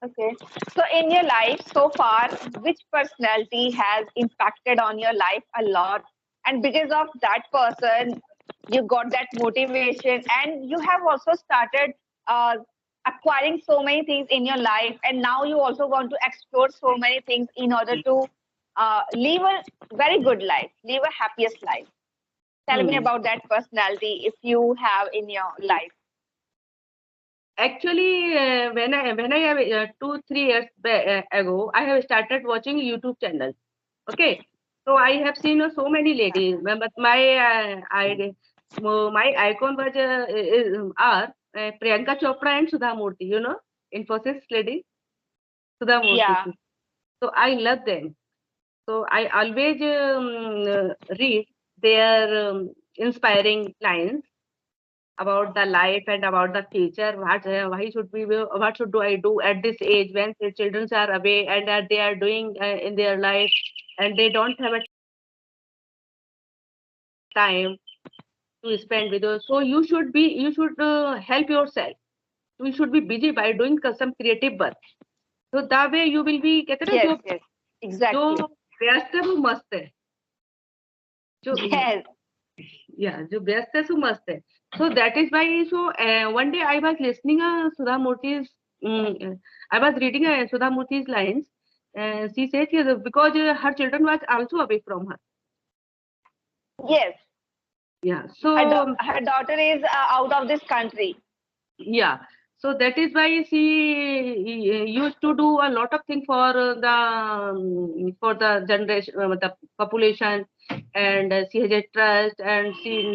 Okay. So in your life so far, which personality has impacted on your life a lot? And because of that person, you got that motivation, and you have also started uh, acquiring so many things in your life, and now you also want to explore so many things in order to live a very good life, live a happiest life. Tell me Hmm. about that personality if you have in your life. Actually, when I have 2 3 years ago, I have started watching YouTube channels. Okay, so I have seen so many ladies, but my icon was are Priyanka Chopra and Sudha Murthy. You know, Infosys lady Sudha Murthy. Yeah. So I love them. So I always read their inspiring lines about the life and about the future. What should do I do at this age when the children are away and they are doing in their life and they don't have a time to spend with you. So you should help yourself. You should be busy by doing some creative work. So that way you will be कहते हैं ना Yes. जो Yes. जो Exactly. व्यस्त है वो मस्त है जो Yes. yeah जो व्यस्त है सो मस्त है. So that is why one day I was listening Sudha Murthy's I was reading Sudha Murthy's lines. She said because her children was also away from her. Yes. Yeah. So Her daughter is out of this country. yeah. So that is why she used to do a lot of things for the generation, the population, and she has a trust, and she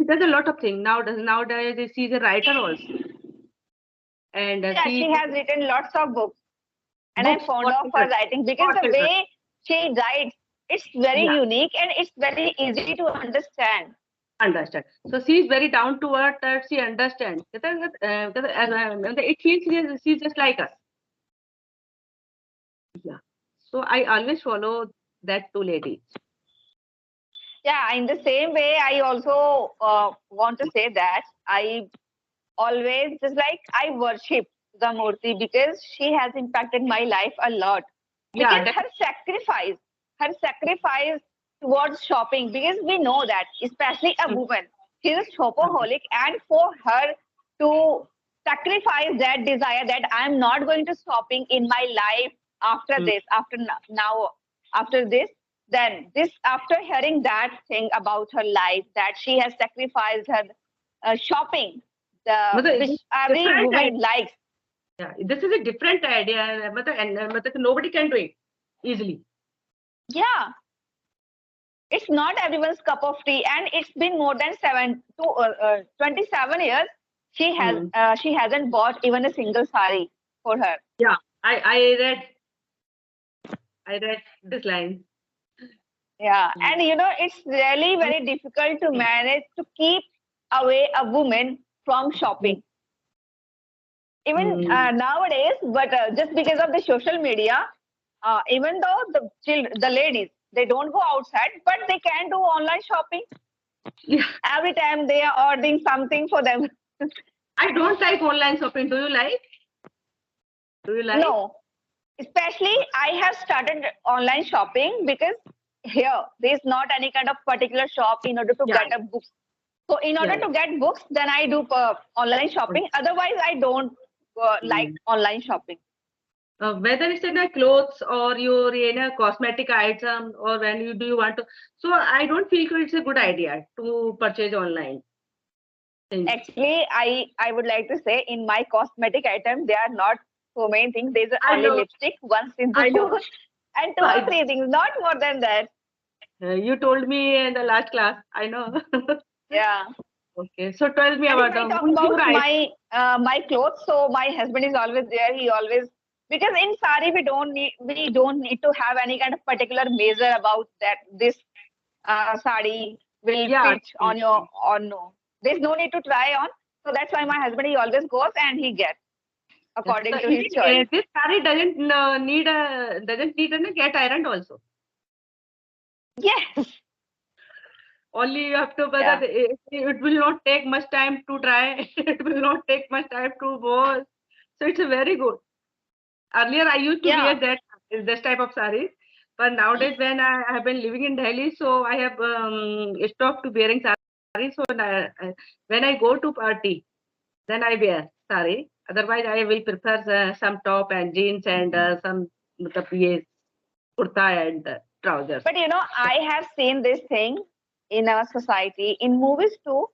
does a lot of things. Nowadays she is a writer also, and Yeah, she she has written lots of books, and I'm books fond for of her children. writing because For the children. way she writes, it's very Yeah, unique and it's very easy to understand. understand. So she is very down to earth. That she understands. It feels she's just like us. Yeah. So I always follow that two ladies. Yeah, in the same way, I also want to say that I always just like I worship the Murti because she has impacted my life a lot. Yeah, Because her sacrifice towards shopping, because we know that, especially a woman, she's a shopaholic, and for her to sacrifice that desire that I'm not going to shopping in my life after Mm. this, now, after this, then this after hearing that thing about her life that she has sacrificed her shopping, the Matlab, which it's every different idea. woman likes. Yeah, this is a different idea. Matlab, nobody can do it easily. Yeah, it's not everyone's cup of tea, and it's been more than 27 years. Mm. She hasn't bought even a single sari for her. Yeah, I read this line. Yeah, Mm. and it's really very difficult to manage to keep away a woman from Mm. shopping. Even Mm. nowadays, but just because of the social media, even though the ladies, they don't go outside, but they can do online shopping. Yeah, Every time they are ordering something for them. I don't like online shopping. Do you like? Do you like? No, especially I have started online shopping because here there is not any kind of particular shop in order to Yeah, get a book. So in order yeah. to get books, then I do online shopping. Otherwise, I don't like Mm. online shopping. Whether it's in a clothes or you're in a cosmetic item or when you want to. So I don't feel it's a good idea to purchase online things. Actually, I would like to say in my cosmetic item, there are not so many things. There's I only know, lipstick, one I know. sizzle, and two or I, three things, not more than that. you told me in the last class. I know. Yeah. Okay, so tell me And if about I talk who is your about idol? my clothes, so my husband is always there. He always, because in sari we don't need to have any kind of particular measure about that this sari will Yeah, fit on your or no. There's no need to try on. So that's why my husband, he always goes and he gets yes. So according to his even choice. this saree doesn't need a get ironed also. Yes. Only you have to, but Yeah. it will not take much time to dry. It will not take much time to wash. So it's a very good. Earlier, I used to wear Yeah. this type of sarees, but nowadays, when I have been living in Delhi, so I have stopped to wearing sarees. So when I go to party, then I wear saree. Otherwise, I will prefer some top and jeans and some matlab ye kurta and trousers. But I have seen this thing in our society, in movies too.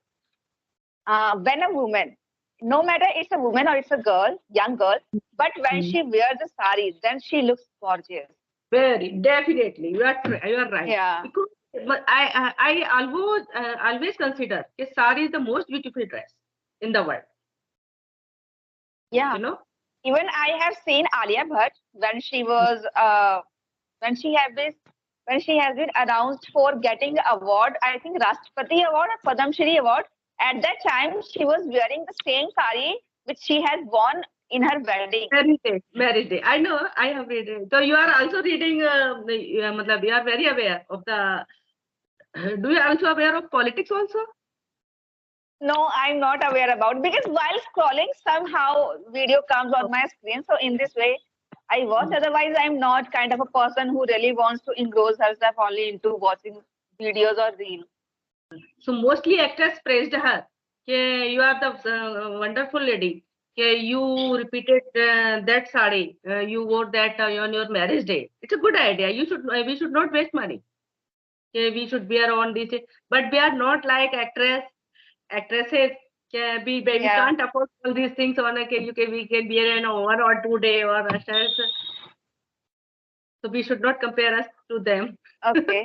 When a woman, no matter it's a woman or it's a girl, young girl, but when Mm. she wears the sari, then she looks gorgeous. Very definitely, you are right. Yeah. Because but I always consider that sari is the most beautiful dress in the world. Yeah. You know, Even I have seen Alia Bhatt when she was when she have this when she has been announced for getting award, I think Rashtrapati Award or Padam Shri Award. At that time, she was wearing the same sari which she has worn in her wedding. marriage day. I know, I have read it. So you are also reading. Matlab, you are very aware of the. Do you also aware of politics also? No, I'm not aware about because while scrolling, somehow video comes on my screen. So in this way, I watch. Otherwise, I'm not kind of a person who really wants to engross herself only into watching videos or reels. So mostly actors praised her. You are the wonderful lady. You repeated that sari. You wore that on your marriage day. It's a good idea. We should not waste money. We should wear on this. But we are not like actresses. We Yeah. can't afford all these things on a we can wear in 1 or 2 day or a so we should not compare us to them. Okay.